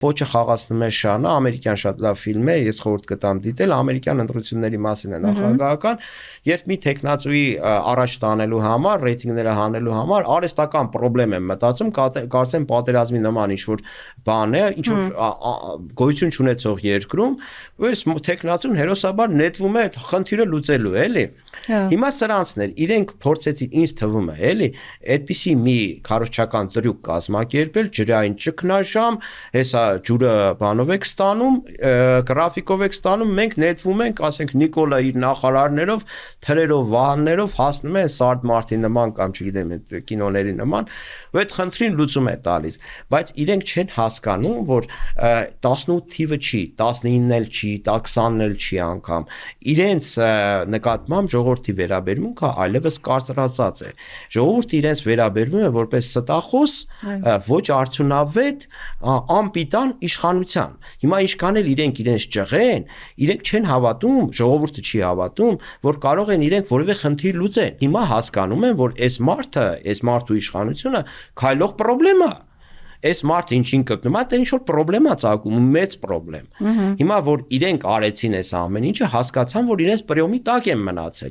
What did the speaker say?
Պոչը խաղացնում է շանը, ամերիկյան շատ լավ ֆիլմ է, ես խորհուրդ կտամ դիտել, ամերիկյան ընտրությունների մասին է նախագահական, երբ մի տեխնացուի առաջ տանելու համար, ռեյտինգները հանելու համար արհեստական խնդրեմ եմ մտածում, կարծեմ պատերազմի նման ինչ-որ բան է, ինչ-որ գոյություն չունեցող երկրում, ու այս տեխնացուն հերոսաբար նետվում է այդ խնդիրը լուծելու, էլի։ Հիմա սրանցն էր, իրենք փորձեցին, ինձ թվում է, էլի, այդպիսի մի քարոզչական տրյուկ կազմակերպել, ջրային ճգնաժամ, հեսա ջուրը բանով եք ստանում, գրաֆիկով եք ստանում, մենք նետվում ենք, ասենք Նիկոլա իր նախարարներով, թրերով, վահաններով հասնում է Սարդ Մարտի նման կամ չգիտեմ այդ կինոների նման, ու այդ խնդրին լուծում է տալիս, բայց իրենք չեն հասկանում, որ 18 թիվը չի, 19-ն էլ չի, 20-ն էլ չի անգամ, իրենց նկատմամբ ժողովրդի վերաբերմունքը այլևս կարծրացած է, ժողովուրդը իրենց վերաբերվում է որպես ստախոս, ոչ արդյունավետ, անպիտան իշխանության, հիմա ինչքան էլ իրենք իրենց ճղեն, իրենք չեն հավատում, ժողովուրդը չի հավատում, որ կարող են իրենք որևէ խնդիր լուծեն, հիմա հասկանում են, որ այս մարդու իշխանությունը քայլող պրոբլեմ է, այս մարդը ինչին կգնում է, դա ինչ-որ պրոբլեմ է ծագում, մեծ պրոբլեմ, հիմա որ իրենք արեցին այս ամեն ինչը, հասկացան, որ իրենց պրյոմի տակ են մնացել,